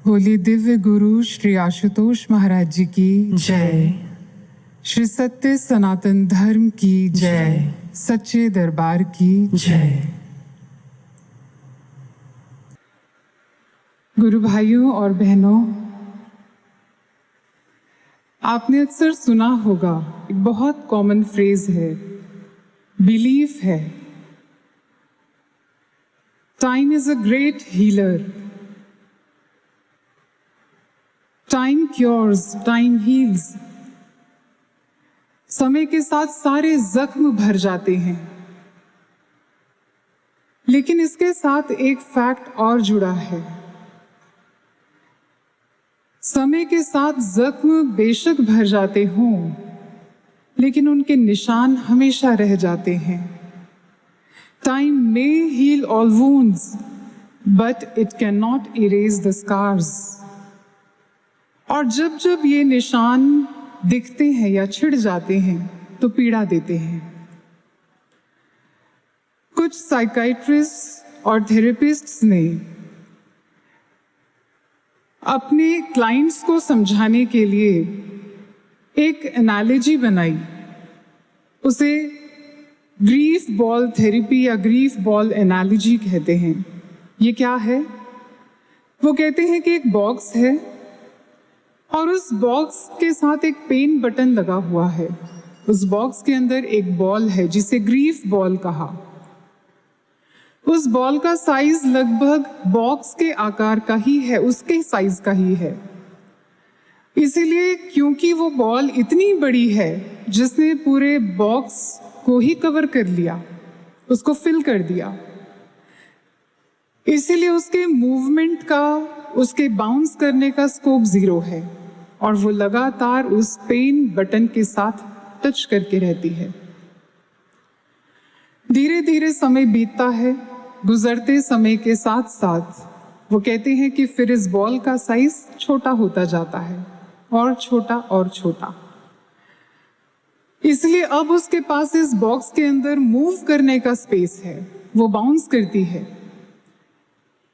होली दिव्य गुरु श्री आशुतोष महाराज जी की जय। श्री सत्य सनातन धर्म की जय। सच्चे दरबार की जय। गुरु भाइयों और बहनों, आपने अक्सर सुना होगा, एक बहुत कॉमन फ्रेज है, बिलीफ है। Time is a great healer. Time cures, time heals. समय के साथ सारे जख्म भर जाते हैं, लेकिन इसके साथ एक फैक्ट और जुड़ा है। समय के साथ जख्म बेशक भर जाते हों, लेकिन उनके निशान हमेशा रह जाते हैं। Time may heal all wounds, but it can not erase the scars. और जब जब ये निशान दिखते हैं या छिड़ जाते हैं तो पीड़ा देते हैं। कुछ साइकाइट्रिस्ट और थेरेपिस्ट्स ने अपने क्लाइंट्स को समझाने के लिए एक एनालॉजी बनाई। उसे ग्रीफ बॉल थेरेपी या ग्रीफ बॉल एनालॉजी कहते हैं। ये क्या है? वो कहते हैं कि एक बॉक्स है और उस बॉक्स के साथ एक पेन बटन लगा हुआ है। उस बॉक्स के अंदर एक बॉल है जिसे ग्रीफ बॉल कहा। उस बॉल का साइज लगभग बॉक्स के आकार का ही है, उसके साइज का ही है। इसीलिए क्योंकि वो बॉल इतनी बड़ी है जिसने पूरे बॉक्स को ही कवर कर लिया, उसको फिल कर दिया, इसीलिए उसके मूवमेंट का, उसके बाउंस करने का स्कोप 0 है और वो लगातार उस पेन बटन के साथ टच करके रहती है। धीरे धीरे समय बीतता है। गुजरते समय के साथ साथ वो कहते हैं कि फिर इस बॉल का साइज छोटा होता जाता है और छोटा और छोटा। इसलिए अब उसके पास इस बॉक्स के अंदर मूव करने का स्पेस है। वो बाउंस करती है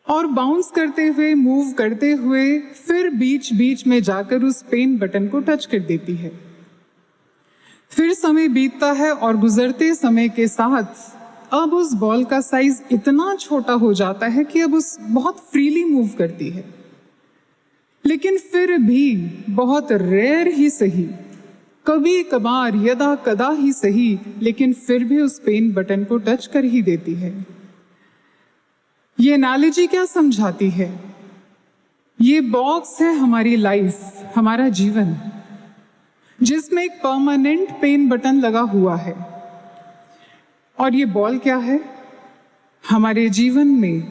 और बाउंस करते हुए, मूव करते हुए फिर बीच बीच में जाकर उस पेन बटन को टच कर देती है। फिर समय बीतता है और गुजरते समय के साथ अब उस बॉल का साइज इतना छोटा हो जाता है कि अब उस बहुत फ्रीली मूव करती है। लेकिन फिर भी बहुत रेयर ही सही, कभी कभार, यदा कदा ही सही, लेकिन फिर भी उस पेन बटन को टच कर ही देती है। ये एनालॉजी क्या समझाती है? ये बॉक्स है हमारी लाइफ, हमारा जीवन, जिसमें एक परमानेंट पेन बटन लगा हुआ है। और ये बॉल क्या है? हमारे जीवन में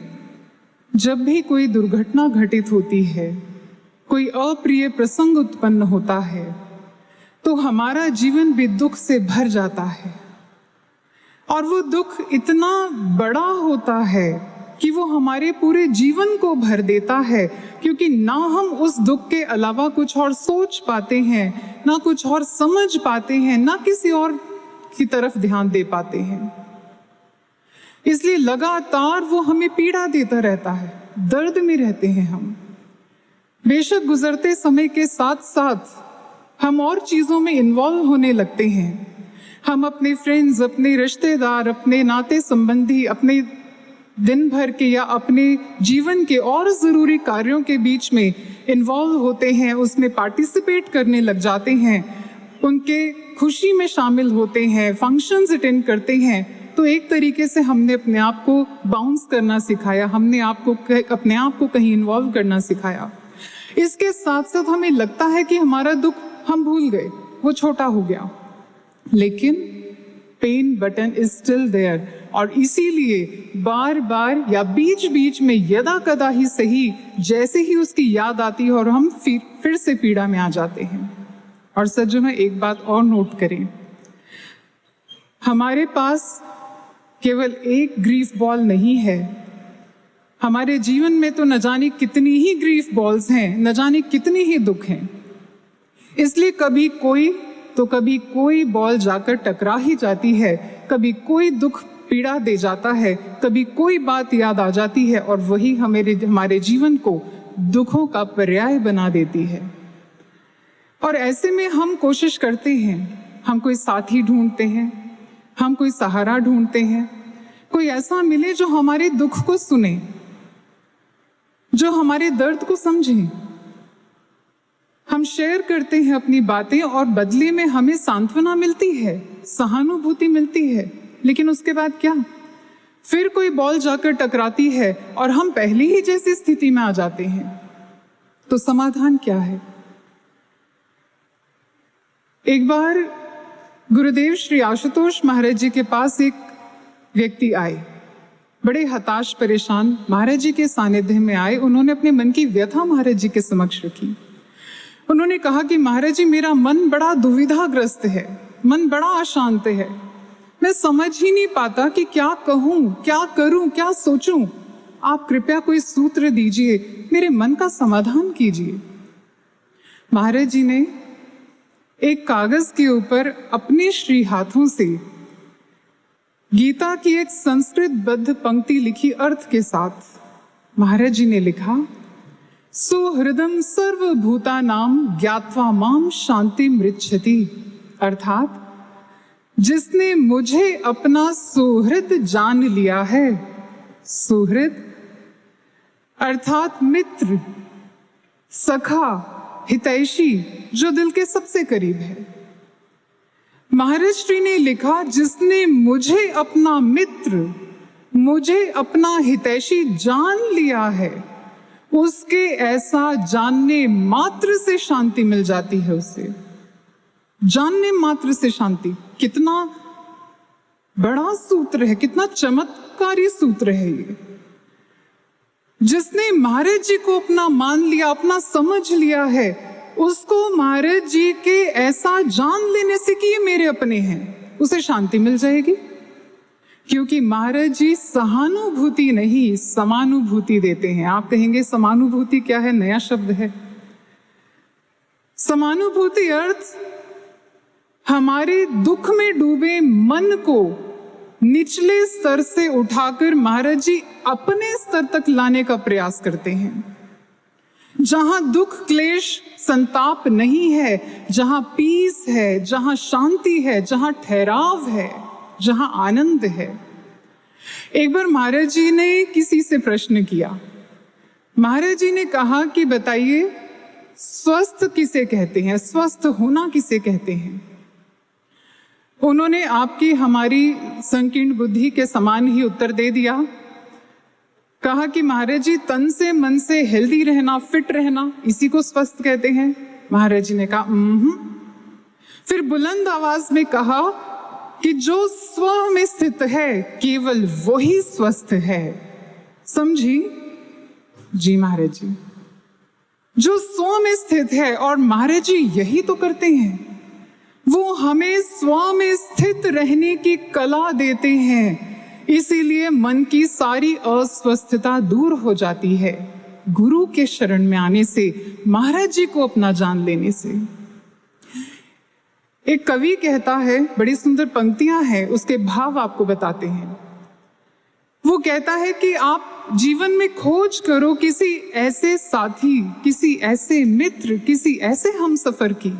जब भी कोई दुर्घटना घटित होती है, कोई अप्रिय प्रसंग उत्पन्न होता है, तो हमारा जीवन भी दुख से भर जाता है। और वो दुख इतना बड़ा होता है कि वो हमारे पूरे जीवन को भर देता है, क्योंकि ना हम उस दुख के अलावा कुछ और सोच पाते हैं, ना कुछ और समझ पाते हैं, ना किसी और की तरफ ध्यान दे पाते हैं। इसलिए लगातार वो हमें पीड़ा देता रहता है, दर्द में रहते हैं हम। बेशक गुजरते समय के साथ साथ हम और चीजों में इन्वॉल्व होने लगते हैं। हम अपने फ्रेंड्स, अपने रिश्तेदार, अपने नाते संबंधी, अपने दिन भर के या अपने जीवन के और जरूरी कार्यों के बीच में इन्वॉल्व होते हैं, उसमें पार्टिसिपेट करने लग जाते हैं, उनके खुशी में शामिल होते हैं, फंक्शंस अटेंड करते हैं। तो एक तरीके से हमने अपने आप को बाउंस करना सिखाया, हमने अपने आप को कहीं इन्वॉल्व करना सिखाया। इसके साथ साथ हमें लगता है कि हमारा दुख हम भूल गए, वो छोटा हो गया, लेकिन pain button is still there. और इसीलिए बार बार या बीच बीच में, यदा कदा ही सही, जैसे ही उसकी याद आती है और हम फिर से पीड़ा में आ जाते हैं। और सज्जनों, एक बात और नोट करें, हमारे पास केवल एक ग्रीफ बॉल नहीं है। हमारे जीवन में तो न जाने कितनी ही ग्रीफ बॉल्स हैं, न जाने कितने ही दुख हैं। इसलिए कभी कोई बॉल जाकर टकरा ही जाती है, कभी कोई दुख पीड़ा दे जाता है, कभी कोई बात याद आ जाती है और वही हमारे जीवन को दुखों का पर्याय बना देती है। और ऐसे में हम कोशिश करते हैं, हम कोई साथी ढूंढते हैं, हम कोई सहारा ढूंढते हैं, कोई ऐसा मिले जो हमारे दुख को सुने, जो हमारे दर्द को समझे। हम शेयर करते हैं अपनी बातें और बदले में हमें सांत्वना मिलती है, सहानुभूति मिलती है, लेकिन उसके बाद क्या? फिर कोई बॉल जाकर टकराती है और हम पहले ही जैसी स्थिति में आ जाते हैं। तो समाधान क्या है? एक बार गुरुदेव श्री आशुतोष महाराज जी के पास एक व्यक्ति आए, बड़े हताश परेशान महाराज जी के सानिध्य में आए। उन्होंने अपने मन की व्यथा महाराज जी के समक्ष रखी। उन्होंने कहा कि महाराज जी, मेरा मन बड़ा दुविधाग्रस्त है, मन बड़ा अशांत है, मैं समझ ही नहीं पाता कि क्या कहूं, क्या करूं, क्या सोचूं। आप कृपया कोई सूत्र दीजिए, मेरे मन का समाधान कीजिए। महाराज जी ने एक कागज के ऊपर अपने श्री हाथों से गीता की एक संस्कृत बद्ध पंक्ति लिखी अर्थ के साथ। महाराज जी ने लिखा, सुहृदम सर्वभूतानां ज्ञात्वा माम शांति मृच्छति, अर्थात जिसने मुझे अपना सुहृद जान लिया है। सुहृद अर्थात मित्र, सखा, हितैषी, जो दिल के सबसे करीब है। महाराज श्री ने लिखा, जिसने मुझे अपना मित्र, मुझे अपना हितैषी जान लिया है, उसके ऐसा जानने मात्र से शांति मिल जाती है। उसे जानने मात्र से शांति। कितना बड़ा सूत्र है, कितना चमत्कारी सूत्र है ये। जिसने महाराज जी को अपना मान लिया, अपना समझ लिया है, उसको महाराज जी के ऐसा जान लेने से कि ये मेरे अपने हैं, उसे शांति मिल जाएगी। क्योंकि महाराज जी सहानुभूति नहीं, समानुभूति देते हैं। आप कहेंगे समानुभूति क्या है? नया शब्द है। समानुभूति अर्थ हमारे दुख में डूबे मन को निचले स्तर से उठाकर महाराज जी अपने स्तर तक लाने का प्रयास करते हैं। जहां दुख, क्लेश, संताप नहीं है, जहां पीस है, जहां शांति है, जहां ठहराव है, जहां आनंद है। एक बार महाराज जी ने किसी से प्रश्न किया। महाराज जी ने कहा कि बताइए, स्वस्थ किसे कहते हैं, स्वस्थ होना किसे कहते हैं? उन्होंने आपकी हमारी संकीर्ण बुद्धि के समान ही उत्तर दे दिया। कहा कि महाराज जी, तन से मन से हेल्दी रहना, फिट रहना, इसी को स्वस्थ कहते हैं। महाराज जी ने कहा फिर बुलंद आवाज में कहा कि जो स्व में स्थित है केवल वही स्वस्थ है। समझी? जी महाराज जी, जो स्व में स्थित है, और महाराज जी यही तो करते हैं। वो हमें स्व में स्थित रहने की कला देते हैं, इसीलिए मन की सारी अस्वस्थता दूर हो जाती है गुरु के शरण में आने से, महाराज जी को अपना जान लेने से। एक कवि कहता है, बड़ी सुंदर पंक्तियां हैं, उसके भाव आपको बताते हैं। वो कहता है कि आप जीवन में खोज करो किसी ऐसे साथी, किसी ऐसे मित्र, किसी ऐसे हमसफर की,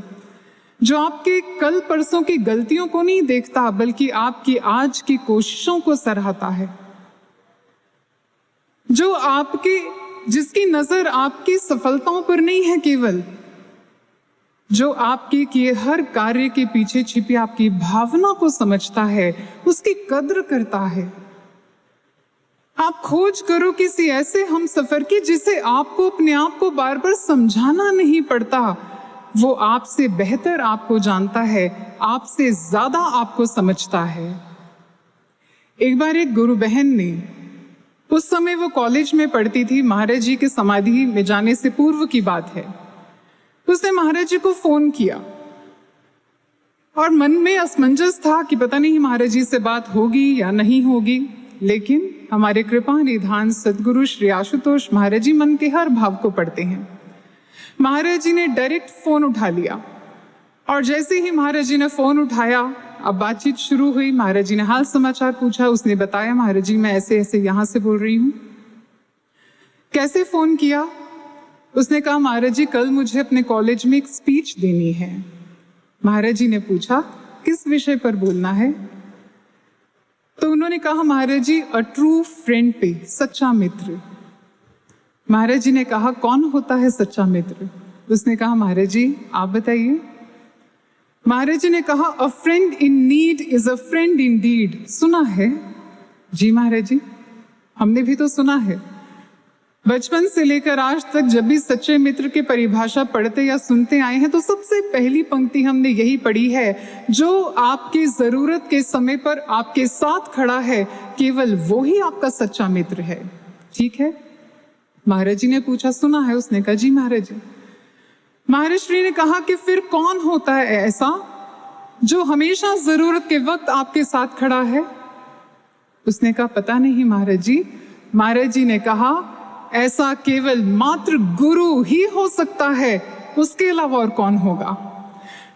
जो आपके कल परसों की गलतियों को नहीं देखता, बल्कि आपकी आज की कोशिशों को सराहता है, जो जिसकी नजर आपकी सफलताओं पर नहीं है केवल, जो आपके किए हर कार्य के पीछे छिपी आपकी भावना को समझता है, उसकी कद्र करता है। आप खोज करो किसी ऐसे हमसफर की जिसे आपको अपने आप को बार बार समझाना नहीं पड़ता। वो आपसे बेहतर आपको जानता है, आपसे ज्यादा आपको समझता है। एक बार एक गुरु बहन ने, उस समय वो कॉलेज में पढ़ती थी, महाराज जी के समाधि में जाने से पूर्व की बात है, उसने महाराज जी को फोन किया और मन में असमंजस था कि पता नहीं महाराज जी से बात होगी या नहीं होगी। लेकिन हमारे कृपा निधान सदगुरु श्री आशुतोष महाराज जी मन के हर भाव को पढ़ते हैं। महाराज जी ने डायरेक्ट फोन उठा लिया और जैसे ही महाराज जी ने फोन उठाया, अब बातचीत शुरू हुई। महाराज जी ने हाल समाचार पूछा, उसने बताया, महाराज जी मैं ऐसे ऐसे यहां से बोल रही हूं। कैसे फोन किया? उसने कहा, महाराज जी कल मुझे अपने कॉलेज में एक स्पीच देनी है। महाराज जी ने पूछा, किस विषय पर बोलना है? तो उन्होंने कहा, महाराज जी अ ट्रू फ्रेंड पे, सच्चा मित्र। महाराज जी ने कहा, कौन होता है सच्चा मित्र? उसने कहा, महाराज जी आप बताइए। महाराज जी ने कहा, a friend in need is a friend in deed. सुना है? जी महाराज जी, हमने भी तो सुना है। बचपन से लेकर आज तक जब भी सच्चे मित्र की परिभाषा पढ़ते या सुनते आए हैं तो सबसे पहली पंक्ति हमने यही पढ़ी है, जो आपकी जरूरत के समय पर आपके साथ खड़ा है, केवल वो ही आपका सच्चा मित्र है। ठीक है? महाराज जी ने पूछा, सुना है? उसने कहा, जी महाराज जी। महाराज श्री ने कहा कि फिर कौन होता है ऐसा जो हमेशा जरूरत के वक्त आपके साथ खड़ा है? उसने कहा, पता नहीं महाराज जी। महाराज जी ने कहा, ऐसा केवल मात्र गुरु ही हो सकता है, उसके अलावा और कौन होगा?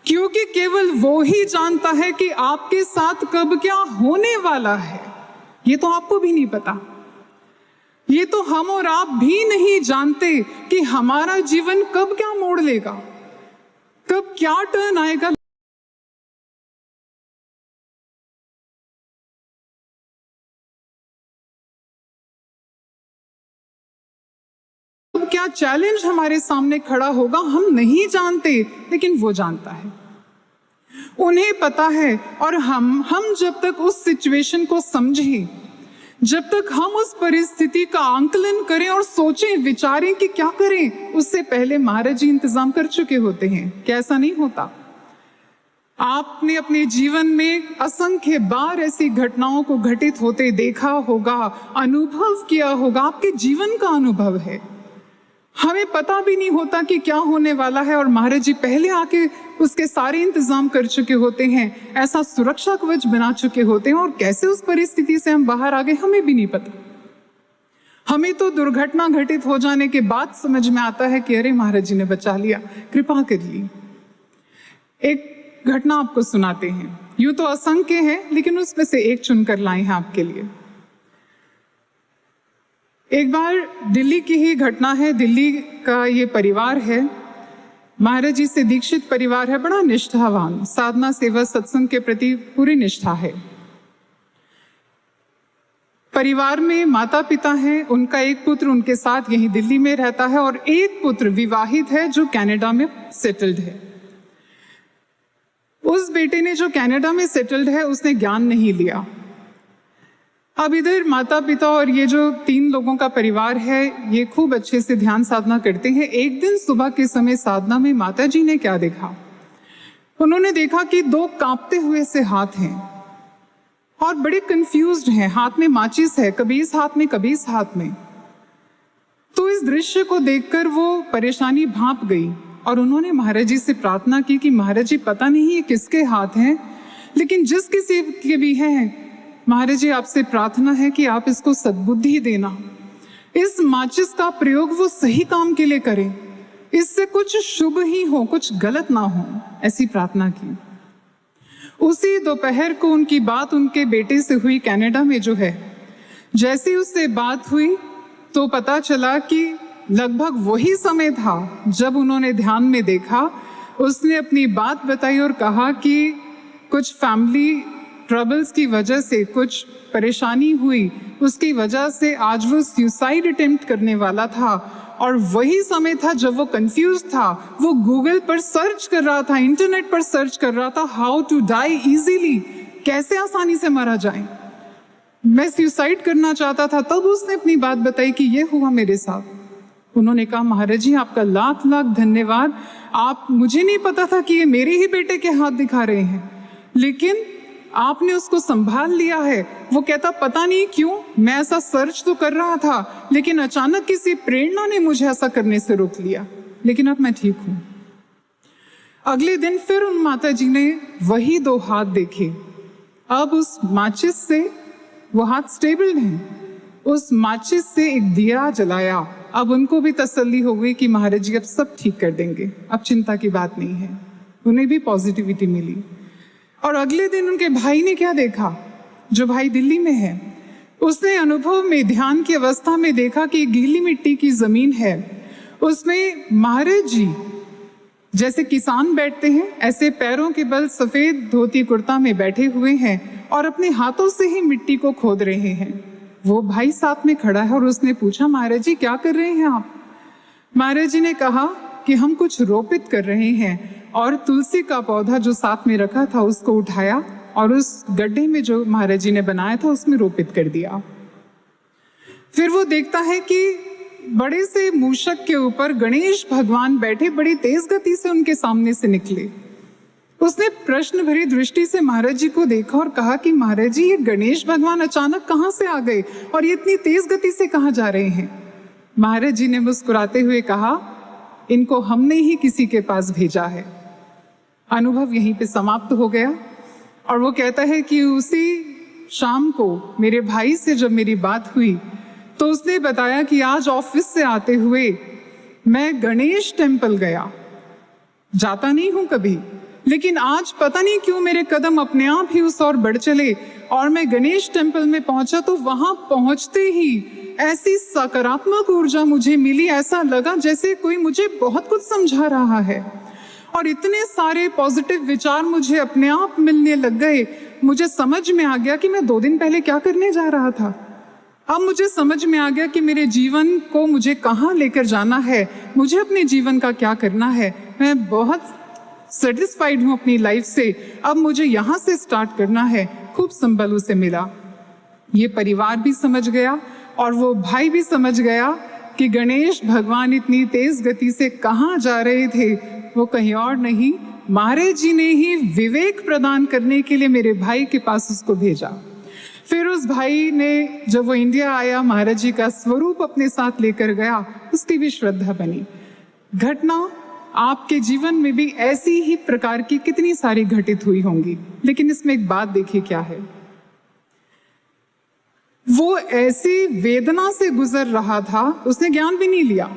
क्योंकि केवल वो ही जानता है कि आपके साथ कब क्या होने वाला है। ये तो आपको भी नहीं पता, ये तो हम और आप भी नहीं जानते कि हमारा जीवन कब क्या मोड़ लेगा, कब क्या टर्न आएगा। क्या चैलेंज हमारे सामने खड़ा होगा हम नहीं जानते, लेकिन वो जानता है, उन्हें पता है। और हम जब तक उस सिचुएशन को समझें, जब तक हम उस परिस्थिति का आंकलन करें और सोचें विचारें कि क्या करें, उससे पहले महाराज जी इंतजाम कर चुके होते हैं। क्या ऐसा नहीं होता? आपने अपने जीवन में असंख्य बार ऐसी घटनाओं को घटित होते देखा होगा, अनुभव किया होगा, आपके जीवन का अनुभव है। हमें पता भी नहीं होता कि क्या होने वाला है और महाराज जी पहले आके उसके सारे इंतजाम कर चुके होते हैं, ऐसा सुरक्षा कवच बना चुके होते हैं। और कैसे उस परिस्थिति से हम बाहर आ गए हमें भी नहीं पता। हमें तो दुर्घटना घटित हो जाने के बाद समझ में आता है कि अरे महाराज जी ने बचा लिया, कृपा कर ली। एक घटना आपको सुनाते हैं, यूं तो असंख्य है लेकिन उसमें से एक चुनकर लाए हैं आपके लिए। एक बार दिल्ली की ही घटना है। दिल्ली का ये परिवार है, महाराज जी से दीक्षित परिवार है, बड़ा निष्ठावान, साधना सेवा सत्संग के प्रति पूरी निष्ठा है। परिवार में माता पिता हैं, उनका एक पुत्र उनके साथ यहीं दिल्ली में रहता है और एक पुत्र विवाहित है जो कनाडा में सेटल्ड है। उस बेटे ने जो कनाडा में सेटल्ड है उसने ज्ञान नहीं लिया। अब इधर माता पिता और ये जो 3 लोगों का परिवार है ये खूब अच्छे से ध्यान साधना करते हैं। एक दिन सुबह के समय साधना में माता जी ने क्या देखा? उन्होंने देखा कि 2 कांपते हुए से हाथ हैं और बड़े कंफ्यूज्ड हैं। हाथ में माचिस है, कभी इस हाथ में कभी इस हाथ में। तो इस दृश्य को देखकर वो परेशानी भांप गई और उन्होंने महाराज जी से प्रार्थना की कि महाराज जी पता नहीं ये किसके हाथ हैं, लेकिन जिस किसी के भी हैं महाराज जी आपसे प्रार्थना है कि आप इसको सद्बुद्धि देना, इस माचिस का प्रयोग वो सही काम के लिए करें, इससे कुछ शुभ ही हो, कुछ गलत ना हो, ऐसी प्रार्थना की। उसी दोपहर को उनकी बात उनके बेटे से हुई कनाडा में जो है। जैसे उससे बात हुई तो पता चला कि लगभग वही समय था जब उन्होंने ध्यान में देखा। उसने अपनी बात बताई और कहा कि कुछ फैमिली ट्रबल्स की वजह से कुछ परेशानी हुई, उसकी वजह से आज वो सुसाइड अटेम्प्ट करने वाला था। और वही समय था जब वो कंफ्यूज था, वो गूगल पर सर्च कर रहा था, इंटरनेट पर सर्च कर रहा था, हाउ टू डाई इजीली, कैसे आसानी से मारा जाए। मैं सुसाइड करना चाहता था। तब उसने अपनी बात बताई कि ये हुआ मेरे साथ। उन्होंने कहा महाराज जी आपका लाख लाख धन्यवाद, आप, मुझे नहीं पता था कि ये मेरे ही बेटे के हाथ दिखा रहे हैं, लेकिन आपने उसको संभाल लिया है। वो कहता पता नहीं क्यों मैं ऐसा सर्च तो कर रहा था, लेकिन अचानक किसी प्रेरणा ने मुझे ऐसा करने से रोक लिया, लेकिन अब मैं ठीक हूं। अगले दिन फिर उन माता जी ने वही 2 हाथ देखे। अब उस माचिस से वो हाथ स्टेबल हैं। उस माचिस से एक दिया जलाया। अब उनको भी तसल्ली हो गई कि महाराज जी अब सब ठीक कर देंगे, अब चिंता की बात नहीं है। उन्हें भी पॉजिटिविटी मिली। और अगले दिन उनके भाई ने क्या देखा, जो भाई दिल्ली में है, उसने अनुभव में ध्यान की अवस्था में देखा कि गीली मिट्टी की जमीन है उसमें महाराज जी जैसे किसान बैठते हैं ऐसे पैरों के बल सफेद धोती कुर्ता में बैठे हुए हैं और अपने हाथों से ही मिट्टी को खोद रहे हैं। वो भाई साथ में खड़ा है और उसने पूछा, महाराज जी क्या कर रहे हैं आप? महाराज जी ने कहा कि हम कुछ रोपित कर रहे हैं, और तुलसी का पौधा जो साथ में रखा था उसको उठाया और उस गड्ढे में जो महाराज जी ने बनाया था उसमें रोपित कर दिया। फिर वो देखता है कि बड़े से मूषक के ऊपर गणेश भगवान बैठे बड़ी तेज गति से उनके सामने से निकले। उसने प्रश्न भरी दृष्टि से महाराज जी को देखा और कहा कि महाराज जी ये गणेश भगवान अचानक कहाँ से आ गए और ये इतनी तेज गति से कहाँ जा रहे हैं? महाराज जी ने मुस्कुराते हुए कहा, इनको हमने ही किसी के पास भेजा है। अनुभव यहीं पे समाप्त हो गया। और वो कहता है कि उसी शाम को मेरे भाई से जब मेरी बात हुई तो उसने बताया कि आज ऑफिस से आते हुए मैं गणेश टेम्पल गया, जाता नहीं हूं कभी, लेकिन आज पता नहीं क्यों मेरे कदम अपने आप ही उस ओर बढ़ चले और मैं गणेश टेम्पल में पहुंचा तो वहां पहुंचते ही ऐसी सकारात्मक ऊर्जा मुझे मिली, ऐसा लगा जैसे कोई मुझे बहुत कुछ समझा रहा है और इतने सारे पॉजिटिव विचार मुझे अपने आप मिलने लग गए। मुझे समझ में आ गया कि मैं 2 दिन पहले क्या करने जा रहा था। अब मुझे समझ में आ गया कि मेरे जीवन को मुझे कहाँ लेकर जाना है, मुझे अपने जीवन का क्या करना है। मैं बहुत सेटिस्फाइड हूँ अपनी लाइफ से। अब मुझे यहाँ से स्टार्ट करना है। खूब संबल उसे मिला। ये परिवार भी समझ गया और वो भाई भी समझ गया कि गणेश भगवान इतनी तेज गति से कहाँ जा रहे थे। वो कहीं और नहीं, महाराज जी ने ही विवेक प्रदान करने के लिए मेरे भाई के पास उसको भेजा। फिर उस भाई ने जब वो इंडिया आया, महाराज जी का स्वरूप अपने साथ लेकर गया, उसकी भी श्रद्धा बनी। घटना आपके जीवन में भी ऐसी ही प्रकार की कितनी सारी घटित हुई होंगी, लेकिन इसमें एक बात देखिए क्या है। वो ऐसी वेदना से गुजर रहा था, उसने ज्ञान भी नहीं लिया,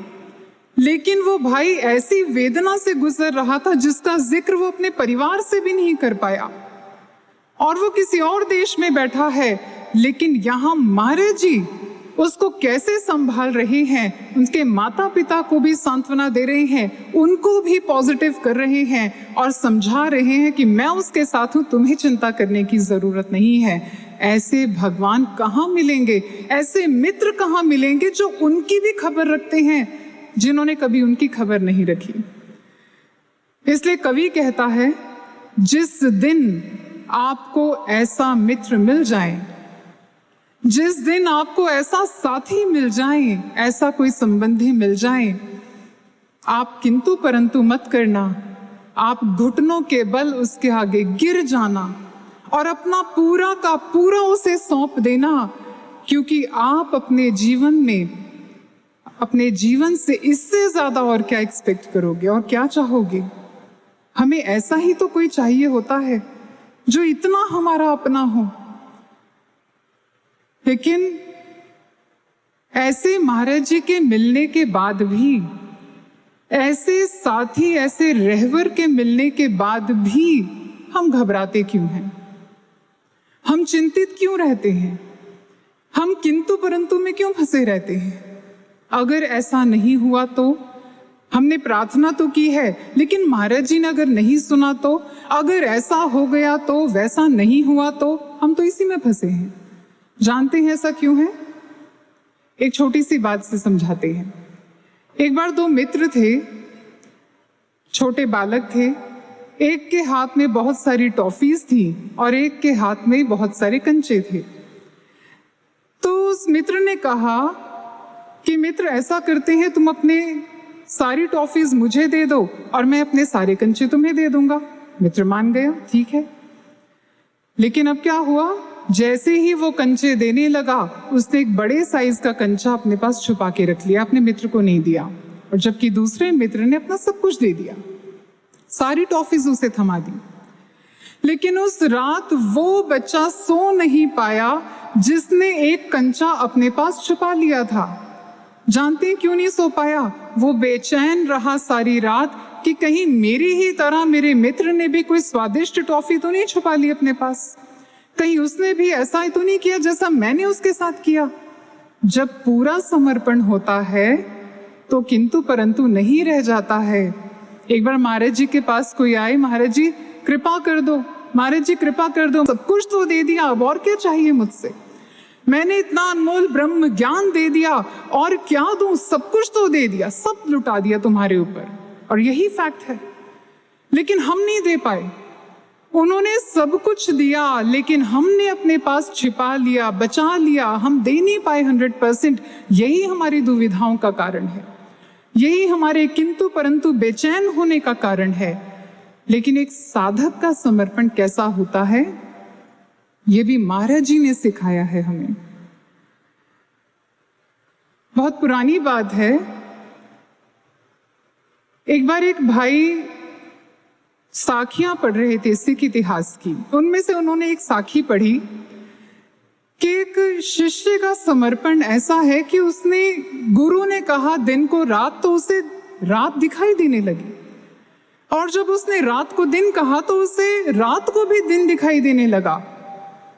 लेकिन वो भाई ऐसी वेदना से गुजर रहा था जिसका जिक्र वो अपने परिवार से भी नहीं कर पाया। और वो किसी और देश में बैठा है, लेकिन यहाँ महाराज जी उसको कैसे संभाल रहे हैं, उनके माता पिता को भी सांत्वना दे रहे हैं, उनको भी पॉजिटिव कर रहे हैं और समझा रहे हैं कि मैं उसके साथ हूं, तुम्हें चिंता करने की जरूरत नहीं है। ऐसे भगवान कहाँ मिलेंगे, ऐसे मित्र कहाँ मिलेंगे जो उनकी भी खबर रखते हैं, जिन्होंने कभी उनकी खबर नहीं रखी। इसलिए कवि कहता है, जिस दिन आपको ऐसा मित्र मिल जाए, जिस दिन आपको ऐसा साथी मिल जाए, ऐसा कोई संबंधी मिल जाए, आप किंतु परंतु मत करना। आप घुटनों के बल उसके आगे गिर जाना और अपना पूरा का पूरा उसे सौंप देना, क्योंकि आप अपने जीवन में, अपने जीवन से इससे ज्यादा और क्या एक्सपेक्ट करोगे और क्या चाहोगे। हमें ऐसा ही तो कोई चाहिए होता है जो इतना हमारा अपना हो। लेकिन ऐसे महाराज जी के मिलने के बाद भी, ऐसे साथी, ऐसे रहवर के मिलने के बाद भी हम घबराते क्यों हैं? हम चिंतित क्यों रहते हैं? हम किंतु परंतु में क्यों फंसे रहते हैं? अगर ऐसा नहीं हुआ तो हमने प्रार्थना तो की है, लेकिन महाराज जी ने अगर नहीं सुना तो, अगर ऐसा हो गया तो, वैसा नहीं हुआ तो, हम तो इसी में फंसे हैं। जानते हैं ऐसा क्यों है? एक छोटी सी बात से समझाते हैं। एक बार 2 मित्र थे, छोटे बालक थे। एक के हाथ में बहुत सारी टॉफीज थी और एक के हाथ में बहुत सारे कंचे थे। तो उस मित्र ने कहा कि मित्र ऐसा करते हैं, तुम अपने सारी टॉफीज मुझे दे दो और मैं अपने सारे कंचे तुम्हें दे दूंगा। मित्र मान गया, ठीक है। लेकिन अब क्या हुआ, जैसे ही वो कंचे देने लगा, उसने एक बड़े साइज का कंचा अपने पास छुपा के रख लिया, अपने मित्र को नहीं दिया। और जबकि दूसरे मित्र ने अपना सब कुछ दे दिया, सारी टॉफीज उसे थमा दी। लेकिन उस रात वो बच्चा सो नहीं पाया जिसने एक कंचा अपने पास छुपा लिया था। जानते हैं क्यों नहीं सो पाया? वो बेचैन रहा सारी रात कि कहीं मेरी ही तरह मेरे मित्र ने भी कोई स्वादिष्ट टॉफी तो नहीं छुपा ली अपने पास, कहीं उसने भी ऐसा ही तो नहीं किया जैसा मैंने उसके साथ किया। जब पूरा समर्पण होता है तो किंतु परंतु नहीं रह जाता है। एक बार महाराज जी के पास कोई आए, महाराज जी कृपा कर दो, महाराज जी कृपा कर दो, सब कुछ तो दे दिया, अब और क्या चाहिए मुझसे, मैंने इतना अनमोल ब्रह्म ज्ञान दे दिया, और क्या दूं, सब कुछ तो दे दिया, सब लुटा दिया तुम्हारे ऊपर। और यही फैक्ट है, लेकिन हम नहीं दे पाए। उन्होंने सब कुछ दिया, लेकिन हमने अपने पास छिपा लिया, बचा लिया, हम दे नहीं पाए 100%। यही हमारी दुविधाओं का कारण है, यही हमारे किंतु परंतु बेचैन होने का कारण है। लेकिन एक साधक का समर्पण कैसा होता है, ये भी महाराज जी ने सिखाया है हमें। बहुत पुरानी बात है, एक बार एक भाई साखियां पढ़ रहे थे सिख इतिहास की। उनमें से उन्होंने एक साखी पढ़ी कि एक शिष्य का समर्पण ऐसा है कि उसने, गुरु ने कहा दिन को रात, तो उसे रात दिखाई देने लगी, और जब उसने रात को दिन कहा तो उसे रात को भी दिन दिखाई देने लगा।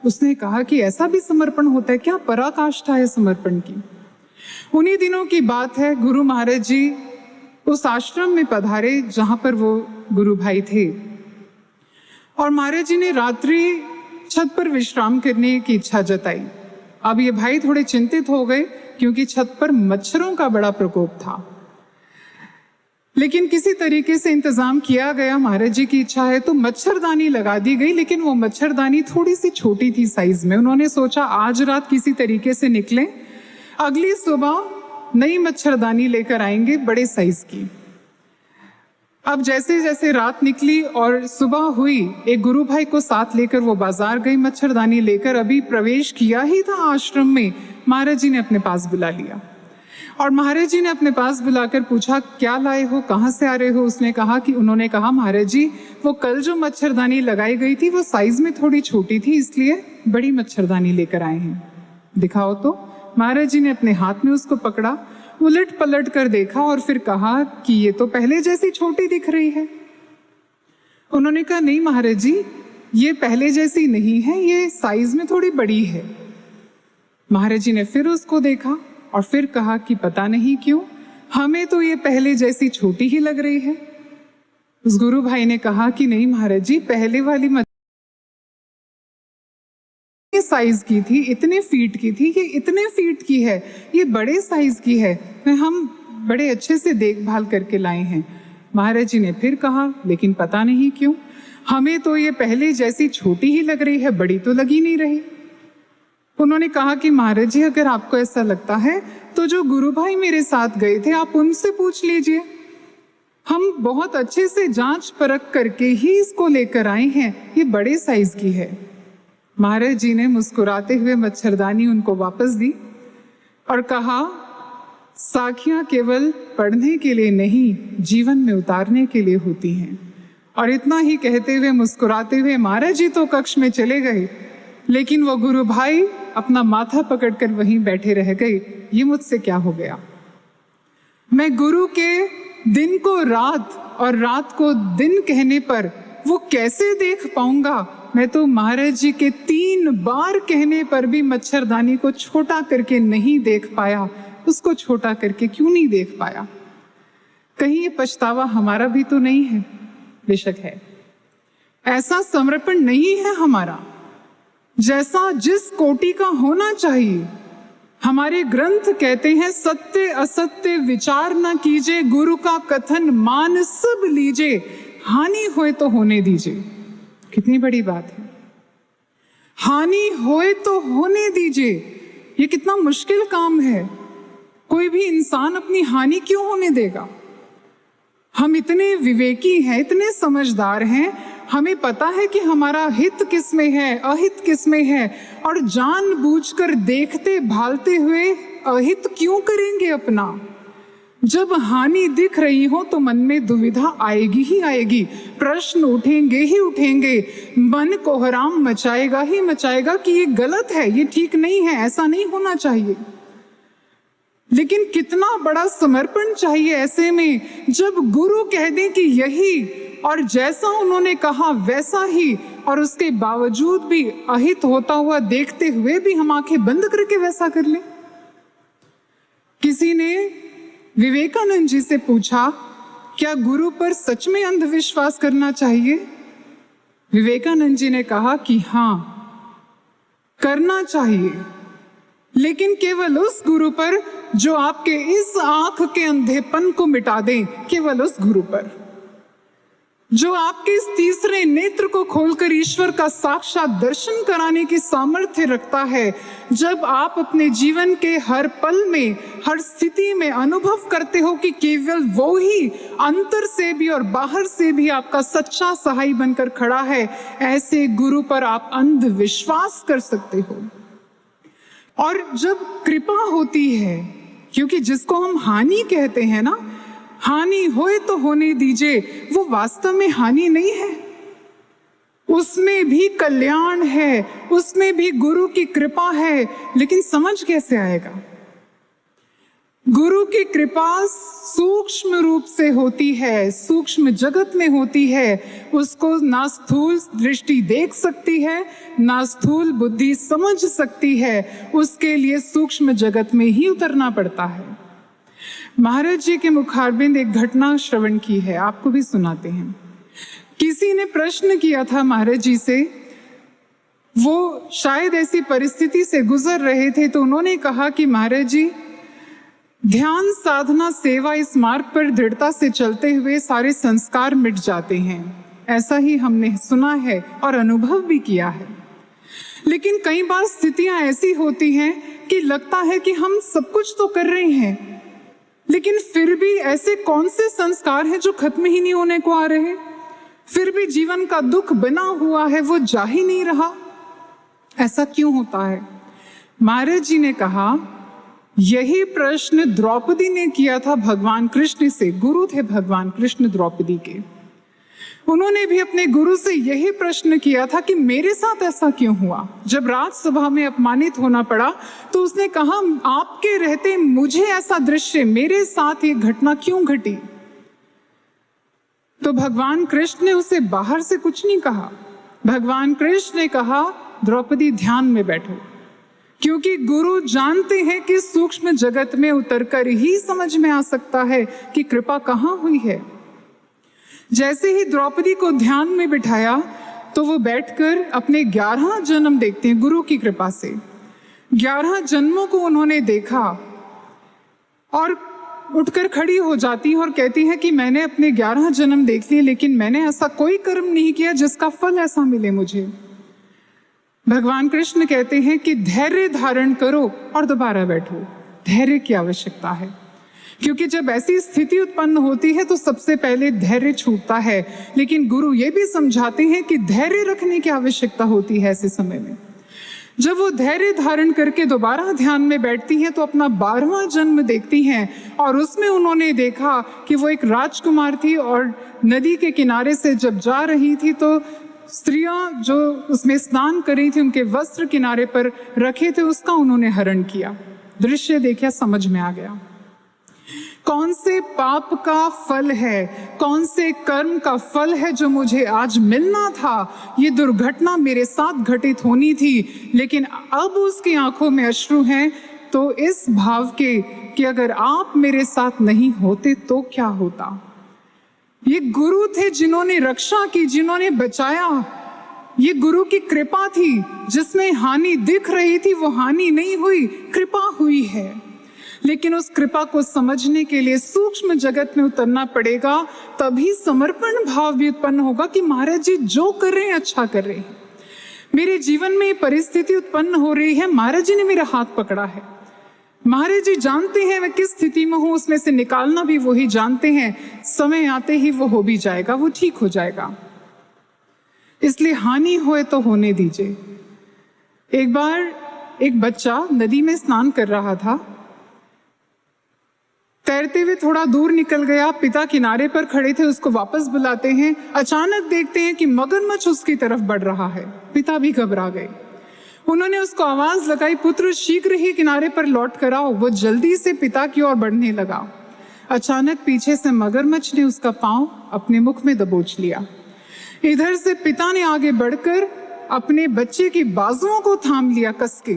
उसने कहा कि ऐसा भी समर्पण होता है क्या, पराकाष्ठा है समर्पण की। उन्हीं दिनों की बात है, गुरु महाराज जी उस आश्रम में पधारे जहां पर वो गुरु भाई थे, और महाराज जी ने रात्रि छत पर विश्राम करने की इच्छा जताई। अब ये भाई थोड़े चिंतित हो गए, क्योंकि छत पर मच्छरों का बड़ा प्रकोप था, लेकिन किसी तरीके से इंतजाम किया गया। महाराज जी की इच्छा है तो मच्छरदानी लगा दी गई, लेकिन वो मच्छरदानी थोड़ी सी छोटी थी साइज में। उन्होंने सोचा आज रात किसी तरीके से निकले, अगली सुबह नई मच्छरदानी लेकर आएंगे बड़े साइज की। अब जैसे जैसे रात निकली और सुबह हुई, एक गुरु भाई को साथ लेकर वो बाजार गई मच्छरदानी लेकर। अभी प्रवेश किया ही था आश्रम में, महाराज जी ने अपने पास बुला लिया, और महाराज जी ने अपने पास बुलाकर पूछा क्या लाए हो, कहाँ से आ रहे हो। उसने कहा कि, उन्होंने कहा महाराज जी वो कल जो मच्छरदानी लगाई गई थी वो साइज में थोड़ी छोटी थी, इसलिए बड़ी मच्छरदानी लेकर आए हैं, दिखाओ तो। महाराज जी ने अपने हाथ में उसको पकड़ा, उलट पलट कर देखा और फिर कहा कि ये तो पहले जैसी छोटी दिख रही है। उन्होंने कहा नहीं महाराज जी, ये पहले जैसी नहीं है, ये साइज में थोड़ी बड़ी है। महाराज जी ने फिर उसको देखा और फिर कहा कि पता नहीं क्यों हमें तो ये पहले जैसी छोटी ही लग रही है। उस गुरु भाई ने कहा कि नहीं महाराज जी, पहले वाली साइज की थी, इतने फीट की थी, ये इतने फीट की है, ये बड़े साइज की है, हम बड़े अच्छे से देखभाल करके लाए हैं। महाराज जी ने फिर कहा लेकिन पता नहीं क्यों हमें तो ये पहले जैसी छोटी ही लग रही है, बड़ी तो लगी नहीं रही। उन्होंने कहा कि महाराज जी अगर आपको ऐसा लगता है तो जो गुरु भाई मेरे साथ गए थे आप उनसे पूछ लीजिए, हम बहुत अच्छे से जांच परख करके ही इसको लेकर आए हैं, ये बड़े साइज की है। महाराज जी ने मुस्कुराते हुए मच्छरदानी उनको वापस दी और कहा साखियां केवल पढ़ने के लिए नहीं, जीवन में उतारने के लिए होती हैं। और इतना ही कहते हुए मुस्कुराते हुए महाराज जी तो कक्ष में चले गए, लेकिन वो गुरु भाई अपना माथा पकड़कर वहीं बैठे रह गए। ये मुझसे क्या हो गया, मैं गुरु के दिन को रात और रात को दिन कहने पर वो कैसे देख पाऊंगा। मैं तो महाराज जी के 3 बार कहने पर भी मच्छरदानी को छोटा करके नहीं देख पाया। उसको छोटा करके क्यों नहीं देख पाया? कहीं ये पछतावा हमारा भी तो नहीं है? बेशक है। ऐसा समर्पण नहीं है हमारा जैसा जिस कोटि का होना चाहिए। हमारे ग्रंथ कहते हैं सत्य असत्य विचार न कीजिए, गुरु का कथन मान सब लीजिए, हानि होए तो होने दीजिए। कितनी बड़ी बात है, हानि होए तो होने दीजिए। ये कितना मुश्किल काम है। कोई भी इंसान अपनी हानि क्यों होने देगा? हम इतने विवेकी हैं, इतने समझदार हैं, हमें पता है कि हमारा हित किस में है, अहित किस में है, और जानबूझकर देखते भालते हुए अहित क्यों करेंगे अपना? जब हानि दिख रही हो तो मन में दुविधा आएगी ही आएगी, प्रश्न उठेंगे ही उठेंगे, मन कोहराम मचाएगा ही मचाएगा कि ये गलत है, ये ठीक नहीं है, ऐसा नहीं होना चाहिए। लेकिन कितना बड़ा समर्पण चाहिए ऐसे में, जब गुरु कह दें कि यही और जैसा उन्होंने कहा वैसा ही, और उसके बावजूद भी अहित होता हुआ देखते हुए भी हम आंखें बंद करके वैसा कर लें। किसी ने विवेकानंद जी से पूछा, क्या गुरु पर सच में अंधविश्वास करना चाहिए? विवेकानंद जी ने कहा कि हाँ, करना चाहिए, लेकिन केवल उस गुरु पर जो आपके इस आंख के अंधेपन को मिटा दे, केवल उस गुरु पर जो आपके इस तीसरे नेत्र को खोलकर ईश्वर का साक्षात दर्शन कराने की सामर्थ्य रखता है। जब आप अपने जीवन के हर पल में, हर स्थिति में अनुभव करते हो कि केवल वो ही अंतर से भी और बाहर से भी आपका सच्चा सहाय बनकर खड़ा है, ऐसे गुरु पर आप अंधविश्वास कर सकते हो। और जब कृपा होती है, क्योंकि जिसको हम हानि कहते हैं ना, हानि होए तो होने दीजिए, वो वास्तव में हानि नहीं है, उसमें भी कल्याण है, उसमें भी गुरु की कृपा है। लेकिन समझ कैसे आएगा? गुरु की कृपा सूक्ष्म रूप से होती है, सूक्ष्म जगत में होती है। उसको ना स्थूल दृष्टि देख सकती है, ना स्थूल बुद्धि समझ सकती है, उसके लिए सूक्ष्म जगत में ही उतरना पड़ता है। महाराज जी के मुखारबिंद एक घटना श्रवण की है, आपको भी सुनाते हैं। किसी ने प्रश्न किया था महाराज जी से, वो शायद ऐसी परिस्थिति से गुजर रहे थे, तो उन्होंने कहा कि महाराज जी, ध्यान साधना सेवा इस मार्ग पर दृढ़ता से चलते हुए सारे संस्कार मिट जाते हैं। ऐसा ही हमने सुना है और अनुभव भी किया है। लेकिन कई बार स्थितियां ऐसी होती हैं कि लगता है कि हम सब कुछ तो कर रहे हैं, लेकिन फिर भी ऐसे कौन से संस्कार हैं जो खत्म ही नहीं होने को आ रहे? फिर भी जीवन का दुख बना हुआ है, वो जा ही नहीं रहा। ऐसा क्यों होता है? महाराज जी ने कहा, यही प्रश्न द्रौपदी ने किया था भगवान कृष्ण से। गुरु थे भगवान कृष्ण द्रौपदी के। उन्होंने भी अपने गुरु से यही प्रश्न किया था कि मेरे साथ ऐसा क्यों हुआ। जब राजसभा में अपमानित होना पड़ा तो उसने कहा, आपके रहते मुझे ऐसा दृश्य, मेरे साथ ये घटना क्यों घटी? तो भगवान कृष्ण ने उसे बाहर से कुछ नहीं कहा। भगवान कृष्ण ने कहा, द्रौपदी ध्यान में बैठो, क्योंकि गुरु जानते हैं कि सूक्ष्म जगत में उतरकर ही समझ में आ सकता है कि कृपा कहाँ हुई है। जैसे ही द्रौपदी को ध्यान में बिठाया तो वो बैठकर अपने 11 जन्म देखते हैं गुरु की कृपा से। 11 जन्मों को उन्होंने देखा और उठकर खड़ी हो जाती और कहती है कि मैंने अपने 11 जन्म देख लिए, लेकिन मैंने ऐसा कोई कर्म नहीं किया जिसका फल ऐसा मिले मुझे। भगवान कृष्ण कहते हैं कि धैर्य धारण करो और दोबारा बैठो। धैर्य की आवश्यकता है, क्योंकि जब ऐसी स्थिति उत्पन्न होती है तो सबसे पहले धैर्य छूटता है। लेकिन गुरु ये भी समझाते हैं कि धैर्य रखने की आवश्यकता होती है ऐसे समय में। जब वो धैर्य धारण करके दोबारा ध्यान में बैठती हैं तो अपना 12वां जन्म देखती हैं, और उसमें उन्होंने देखा कि वो एक राजकुमार थी और नदी के किनारे से जब जा रही थी तो स्त्रियां जो उसमें स्नान कर रही थी, उनके वस्त्र किनारे पर रखे थे, उसका उन्होंने हरण किया। दृश्य देखा, समझ में आ गया कौन से पाप का फल है, कौन से कर्म का फल है जो मुझे आज मिलना था। ये दुर्घटना मेरे साथ घटित होनी थी, लेकिन अब उसकी आंखों में अश्रु हैं, तो इस भाव के कि अगर आप मेरे साथ नहीं होते तो क्या होता। ये गुरु थे जिन्होंने रक्षा की, जिन्होंने बचाया। ये गुरु की कृपा थी, जिसमें हानि दिख रही थी वो हानि नहीं हुई, कृपा हुई है। लेकिन उस कृपा को समझने के लिए सूक्ष्म जगत में उतरना पड़ेगा, तभी समर्पण भाव भी उत्पन्न होगा कि महाराज जी जो कर रहे हैं अच्छा कर रहे हैं। मेरे जीवन में परिस्थिति उत्पन्न हो रही है, महाराज जी ने मेरा हाथ पकड़ा है। महाराज जी जानते हैं मैं किस स्थिति में हूं, उसमें से निकालना भी वही जानते हैं। समय आते ही वो हो भी जाएगा, वो ठीक हो जाएगा। इसलिए हानि होए तो होने दीजिए। एक बार एक बच्चा नदी में स्नान कर रहा था, तैरते हुए थोड़ा दूर निकल गया। पिता किनारे पर खड़े थे, उसको वापस बुलाते हैं। अचानक देखते हैं कि मगरमच्छ उसकी तरफ बढ़ रहा है। पिता भी घबरा गए। उन्होंने उसको आवाज लगाई, पुत्र शीघ्र ही किनारे पर लौट कर आओ। वो जल्दी से पिता की ओर बढ़ने लगा। अचानक पीछे से मगरमच्छ ने उसका पांव अपने मुख में दबोच लिया। इधर से पिता ने आगे बढ़कर अपने बच्चे की बाजुओं को थाम लिया कस के,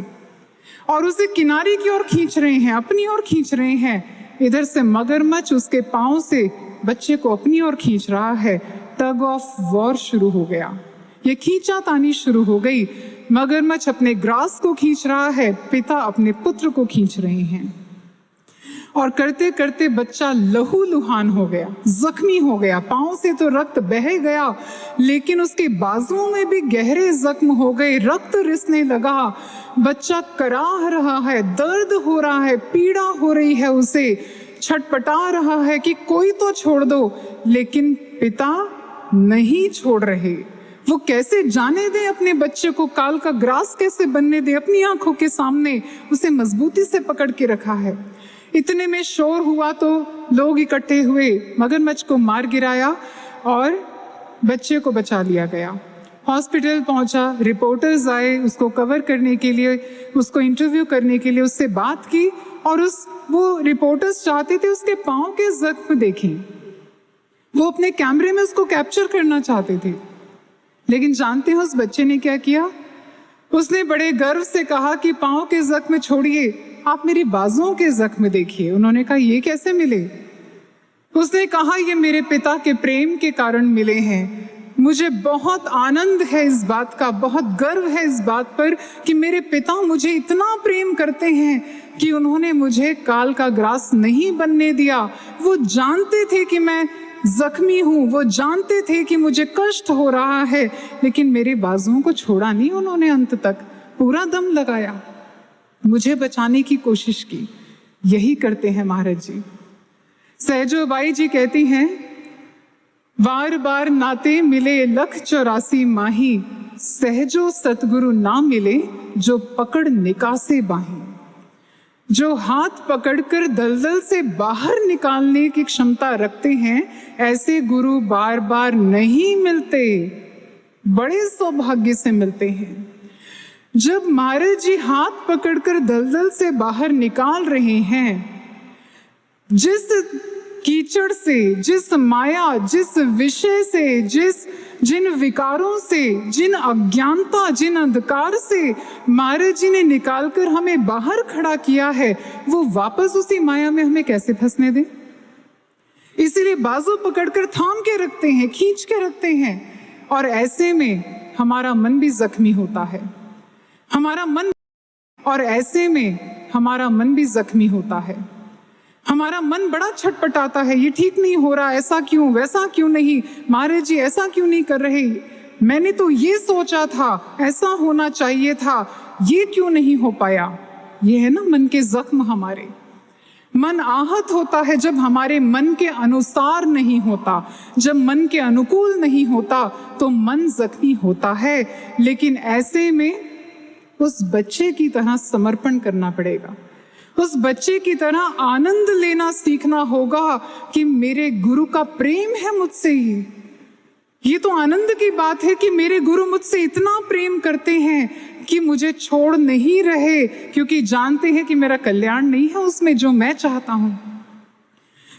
और उसे किनारे की ओर खींच रहे हैं, अपनी ओर खींच रहे हैं। इधर से मगरमच्छ उसके पांव से बच्चे को अपनी ओर खींच रहा है। टग ऑफ वॉर शुरू हो गया, ये खींचातानी शुरू हो गई। मगरमच्छ अपने ग्रास को खींच रहा है, पिता अपने पुत्र को खींच रहे हैं, और करते करते बच्चा लहूलुहान हो गया, जख्मी हो गया। पांव से तो रक्त बह गया, लेकिन उसके बाजुओं में भी गहरे जख्म हो गए, रक्त रिसने लगा। बच्चा कराह रहा है, दर्द हो रहा है, पीड़ा हो रही है, उसे छटपटा रहा है कि कोई तो छोड़ दो, लेकिन पिता नहीं छोड़ रहे। वो कैसे जाने दे अपने बच्चे को, काल का ग्रास कैसे बनने दे, अपनी आंखों के सामने उसे मजबूती से पकड़ के रखा है। इतने में शोर हुआ तो लोग इकट्ठे हुए, मगरमच्छ को मार गिराया और बच्चे को बचा लिया गया। हॉस्पिटल पहुंचा, रिपोर्टर्स आए उसको कवर करने के लिए, उसको इंटरव्यू करने के लिए, उससे बात की, और वो रिपोर्टर्स चाहते थे उसके पांव के जख्म देखें, वो अपने कैमरे में उसको कैप्चर करना चाहते थे। लेकिन जानते हैं उस बच्चे ने क्या किया? उसने बड़े गर्व से कहा कि पांव के जख्म छोड़िए, आप मेरी बाजुओं के जख्म देखिए। उन्होंने कहा ये कैसे मिले? उसने कहा ये मेरे पिता के प्रेम के कारण मिले हैं। मुझे बहुत आनंद है इस बात का, बहुत गर्व है इस बात पर कि मेरे पिता मुझे इतना प्रेम करते हैं कि उन्होंने मुझे काल का ग्रास नहीं बनने दिया। वो जानते थे कि मैं जख्मी हूं, वो जानते थे कि मुझे कष्ट हो रहा है, लेकिन मेरे बाजुओं को छोड़ा नहीं उन्होंने, अंत तक पूरा दम लगाया, मुझे बचाने की कोशिश की। यही करते हैं महाराज जी। सहजोबाई जी कहती हैं, बार बार नाते मिले 184 माही, सहजो सतगुरु ना मिले जो पकड़ निकासे बाही। जो हाथ पकड़कर दलदल से बाहर निकालने की क्षमता रखते हैं, ऐसे गुरु बार बार नहीं मिलते, बड़े सौभाग्य से मिलते हैं। जब महाराज जी हाथ पकड़कर दलदल से बाहर निकाल रहे हैं, जिस कीचड़ से, जिस माया, जिस विषय से, जिन विकारों से, जिन अज्ञानता, जिन अंधकार से महाराज जी ने निकालकर हमें बाहर खड़ा किया है, वो वापस उसी माया में हमें कैसे फंसने दें? इसीलिए बाजू पकड़कर थाम के रखते हैं, खींच के रखते हैं, और ऐसे में हमारा मन भी जख्मी होता है, हमारा मन, और ऐसे में हमारा मन भी जख्मी होता है। हमारा मन बड़ा छटपटाता है, ये ठीक नहीं हो रहा, ऐसा क्यों, वैसा क्यों नहीं, महाराज जी ऐसा क्यों नहीं कर रहे, मैंने तो ये सोचा था, ऐसा होना चाहिए था, ये क्यों नहीं हो पाया। ये है ना मन के जख्म हमारे। मन आहत होता है जब हमारे मन के अनुसार नहीं होता, जब मन के अनुकूल नहीं होता तो मन जख्मी होता है। लेकिन ऐसे में उस बच्चे की तरह समर्पण करना पड़ेगा, उस बच्चे की तरह आनंद लेना सीखना होगा कि मेरे गुरु का प्रेम है मुझसे। ये तो आनंद की बात है कि मेरे गुरु मुझसे इतना प्रेम करते हैं कि मुझे छोड़ नहीं रहे, क्योंकि जानते हैं कि मेरा कल्याण नहीं है उसमें, जो मैं चाहता हूं,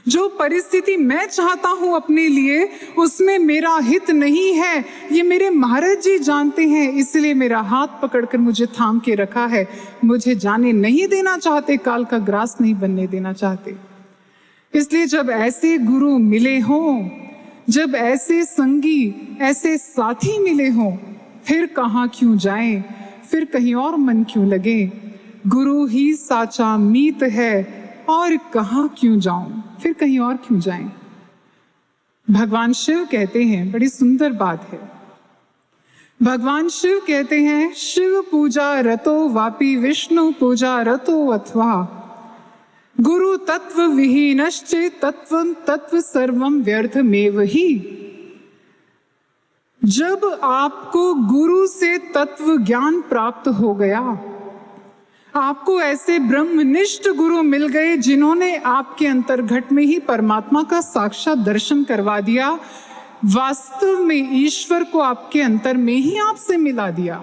जो परिस्थिति मैं चाहता हूं अपने लिए, उसमें मेरा हित नहीं है। ये मेरे महाराज जी जानते हैं, इसलिए मेरा हाथ पकड़कर मुझे थाम के रखा है, मुझे जाने नहीं देना चाहते, काल का ग्रास नहीं बनने देना चाहते। इसलिए जब ऐसे गुरु मिले हों, जब ऐसे संगी, ऐसे साथी मिले हों, फिर कहाँ क्यों जाएं, फिर कहीं और मन क्यों लगे। गुरु ही साचा मीत है, और कहाँ क्यों जाऊं, फिर कहीं और क्यों जाएं। भगवान शिव कहते हैं, बड़ी सुंदर बात है, भगवान शिव कहते हैं, शिव पूजा रतो वापि विष्णु पूजा रतो अथवा गुरु तत्व विहीनश्चे तत्व सर्वम व्यर्थमेव ही। जब आपको गुरु से तत्व ज्ञान प्राप्त हो गया, आपको ऐसे ब्रह्मनिष्ठ गुरु मिल गए जिन्होंने आपके अंतर्घट में ही परमात्मा का साक्षात दर्शन करवा दिया, वास्तव में ईश्वर को आपके अंतर में ही आपसे मिला दिया।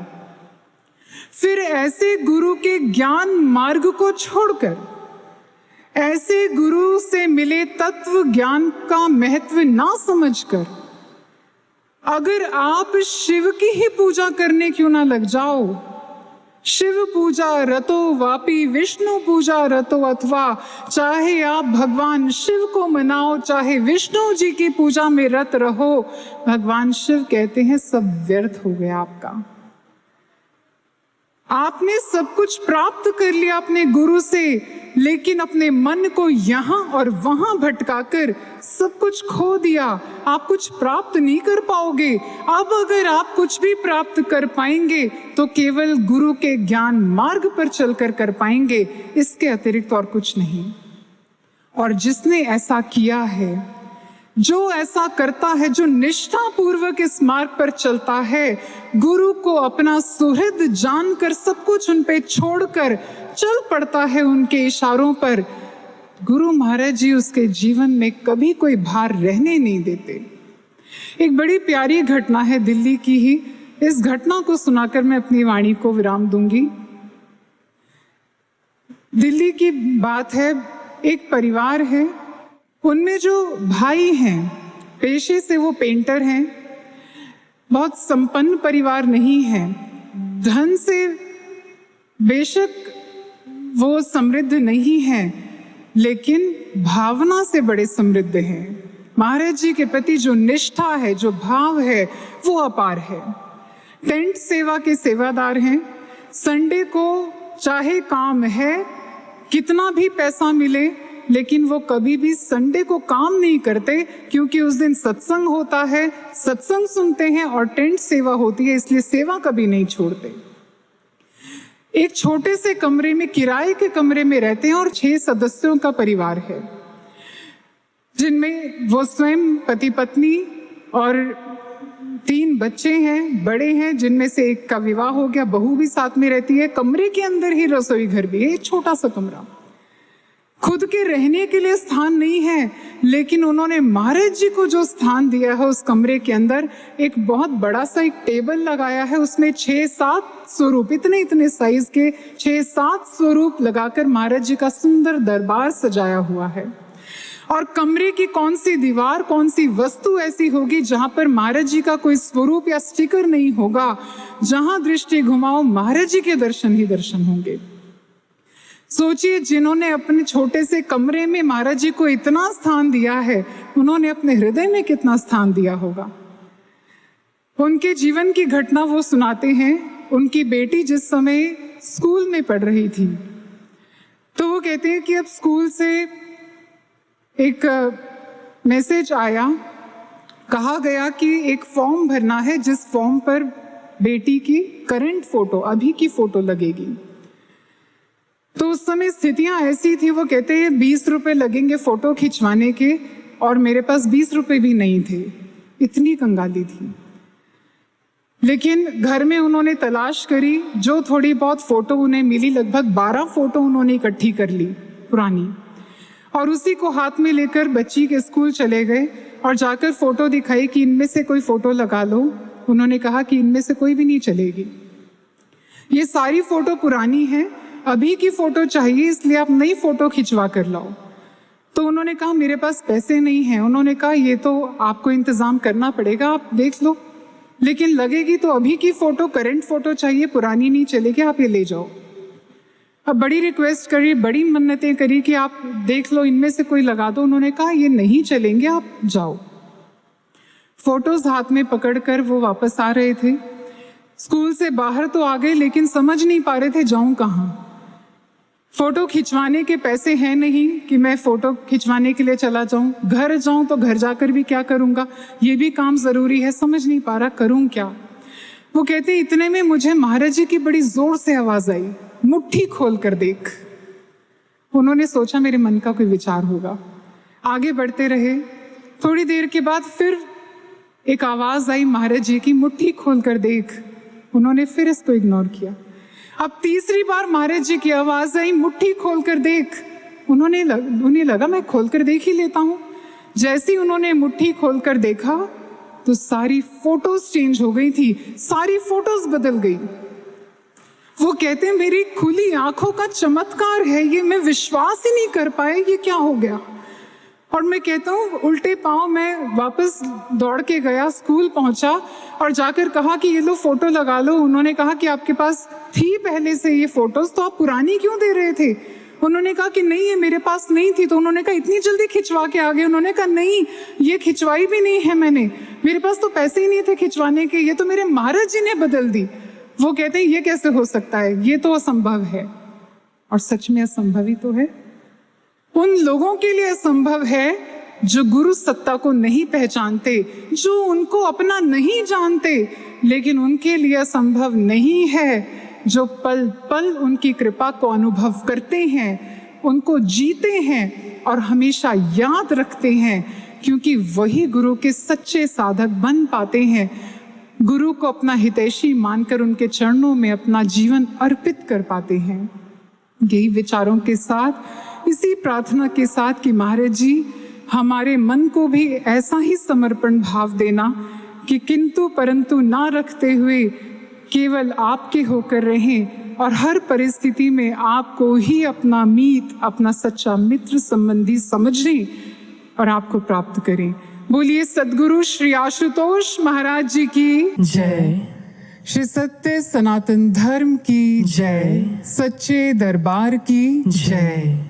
फिर ऐसे गुरु के ज्ञान मार्ग को छोड़कर, ऐसे गुरु से मिले तत्व ज्ञान का महत्व ना समझकर, अगर आप शिव की ही पूजा करने क्यों ना लग जाओ, शिव पूजा रतो वापी विष्णु पूजा रतो अथवा, चाहे आप भगवान शिव को मनाओ चाहे विष्णु जी की पूजा में रत रहो, भगवान शिव कहते हैं सब व्यर्थ हो गया आपका। आपने सब कुछ प्राप्त कर लिया अपने गुरु से, लेकिन अपने मन को यहां और वहां भटकाकर सब कुछ खो दिया। आप कुछ प्राप्त नहीं कर पाओगे। अब अगर आप कुछ भी प्राप्त कर पाएंगे तो केवल गुरु के ज्ञान मार्ग पर चलकर कर पाएंगे, इसके अतिरिक्त और कुछ नहीं। और जिसने ऐसा किया है, जो ऐसा करता है, जो निष्ठा पूर्वक इस मार्ग पर चलता है, गुरु को अपना सुहृद जानकर सब कुछ उन पे छोड़कर चल पड़ता है उनके इशारों पर, गुरु महाराज जी उसके जीवन में कभी कोई भार रहने नहीं देते। एक बड़ी प्यारी घटना है दिल्ली की ही, इस घटना को सुनाकर मैं अपनी वाणी को विराम दूंगी। दिल्ली की बात है, एक परिवार है, उनमें जो भाई हैं पेशे से वो पेंटर हैं, बहुत संपन्न परिवार नहीं है, धन से बेशक वो समृद्ध नहीं है, लेकिन भावना से बड़े समृद्ध हैं। महाराज जी के प्रति जो निष्ठा है, जो भाव है, वो अपार है। टेंट सेवा के सेवादार हैं। संडे को चाहे काम है, कितना भी पैसा मिले, लेकिन वो कभी भी संडे को काम नहीं करते, क्योंकि उस दिन सत्संग होता है, सत्संग सुनते हैं और टेंट सेवा होती है, इसलिए सेवा कभी नहीं छोड़ते। एक छोटे से कमरे में, किराए के कमरे में रहते हैं और 6 सदस्यों का परिवार है, जिनमें वो स्वयं पति पत्नी और 3 बच्चे हैं, बड़े हैं, जिनमें से एक का विवाह हो गया, बहू भी साथ में रहती है। कमरे के अंदर ही रसोई घर भी है, एक छोटा सा कमरा। खुद के रहने के लिए स्थान नहीं है, लेकिन उन्होंने महाराज जी को जो स्थान दिया है उस कमरे के अंदर एक बहुत बड़ा सा एक टेबल लगाया है, उसमें 6-7 स्वरूप, इतने साइज के 6-7 स्वरूप लगाकर महाराज जी का सुंदर दरबार सजाया हुआ है। और कमरे की कौन सी दीवार, कौन सी वस्तु ऐसी होगी जहां पर महाराज जी का कोई स्वरूप या स्टिकर नहीं होगा, जहां दृष्टि घुमाओ महाराज जी के दर्शन ही दर्शन होंगे। सोचिए, जिन्होंने अपने छोटे से कमरे में महाराज जी को इतना स्थान दिया है, उन्होंने अपने हृदय में कितना स्थान दिया होगा। उनके जीवन की घटना वो सुनाते हैं। उनकी बेटी जिस समय स्कूल में पढ़ रही थी, तो वो कहते हैं कि अब स्कूल से एक मैसेज आया, कहा गया कि एक फॉर्म भरना है, जिस फॉर्म पर बेटी की करंट फोटो, अभी की फोटो लगेगी। तो उस समय स्थितियां ऐसी थी, वो कहते हैं 20 रुपए लगेंगे फोटो खिंचवाने के, और मेरे पास 20 रुपए भी नहीं थे, इतनी कंगाली थी। लेकिन घर में उन्होंने तलाश करी, जो थोड़ी बहुत फोटो उन्हें मिली, लगभग 12 फोटो उन्होंने इकट्ठी कर ली पुरानी, और उसी को हाथ में लेकर बच्ची के स्कूल चले गए और जाकर फोटो दिखाई कि इनमें से कोई फोटो लगा लो। उन्होंने कहा कि इनमें से कोई भी नहीं चलेगी, ये सारी फोटो पुरानी है, अभी की फोटो चाहिए, इसलिए आप नई फोटो खिंचवा कर लाओ। तो उन्होंने कहा मेरे पास पैसे नहीं हैं। उन्होंने कहा ये तो आपको इंतजाम करना पड़ेगा, आप देख लो, लेकिन लगेगी तो अभी की फोटो, करंट फोटो चाहिए, पुरानी नहीं चलेगी, आप ये ले जाओ। अब बड़ी रिक्वेस्ट करी, बड़ी मन्नतें करी कि आप देख लो, इनमें से कोई लगा दो। उन्होंने कहा ये नहीं चलेंगे, आप जाओ। फोटोज हाथ में पकड़कर वो वापस आ रहे थे। स्कूल से बाहर तो आ गए, लेकिन समझ नहीं पा रहे थे जाऊं कहाँ। फोटो खिंचवाने के पैसे हैं नहीं कि मैं फोटो खिंचवाने के लिए चला जाऊं, घर जाऊं तो घर जाकर भी क्या करूंगा, ये भी काम जरूरी है, समझ नहीं पा रहा करूं क्या। वो कहते इतने में मुझे महाराज जी की बड़ी जोर से आवाज आई, मुट्ठी खोल कर देख। उन्होंने सोचा मेरे मन का कोई विचार होगा, आगे बढ़ते रहे। थोड़ी देर के बाद फिर एक आवाज आई महाराज जी की, मुट्ठी खोल कर देख। उन्होंने फिर इसको इग्नोर किया। अब तीसरी बार महाराज जी की आवाज आई, मुट्ठी खोल कर देख। उन्हें लगा मैं खोल कर देख ही लेता हूं। जैसे ही उन्होंने मुट्ठी खोल कर देखा तो सारी फोटोज चेंज हो गई थी, सारी फोटोज बदल गई। वो कहते हैं मेरी खुली आंखों का चमत्कार है ये, मैं विश्वास ही नहीं कर पाया, ये क्या हो गया। और मैं कहता हूँ उल्टे पांव मैं वापस दौड़ के गया, स्कूल पहुंचा और जाकर कहा कि ये लो फोटो लगा लो। उन्होंने कहा कि आपके पास थी पहले से ये फोटोज, तो आप पुरानी क्यों दे रहे थे? उन्होंने कहा कि नहीं, ये मेरे पास नहीं थी। तो उन्होंने कहा इतनी जल्दी खिंचवा के आ गए? उन्होंने कहा नहीं, ये खिंचवाई भी नहीं है मैंने, मेरे पास तो पैसे ही नहीं थे खिंचवाने के, ये तो मेरे महाराज जी ने बदल दी। वो कहते हैं ये कैसे हो सकता है, ये तो असंभव है। और सच में असंभव ही तो है। उन लोगों के लिए असंभव है जो गुरु सत्ता को नहीं पहचानते, जो उनको अपना नहीं जानते, लेकिन उनके लिए असंभव नहीं है जो पल पल उनकी कृपा को अनुभव करते हैं, उनको जीते हैं और हमेशा याद रखते हैं, क्योंकि वही गुरु के सच्चे साधक बन पाते हैं। गुरु को अपना हितैषी मानकर उनके चरणों में अपना जीवन अर्पित कर पाते हैं। यही विचारों के साथ, इसी प्रार्थना के साथ कि महाराज जी हमारे मन को भी ऐसा ही समर्पण भाव देना कि किंतु परंतु ना रखते हुए केवल आपके होकर रहें और हर परिस्थिति में आपको ही अपना मीत, अपना सच्चा मित्र संबंधी समझें और आपको प्राप्त करें। बोलिए सद्गुरु श्री आशुतोष महाराज जी की जय। श्री सत्य सनातन धर्म की जय। सच्चे दरबार की जय।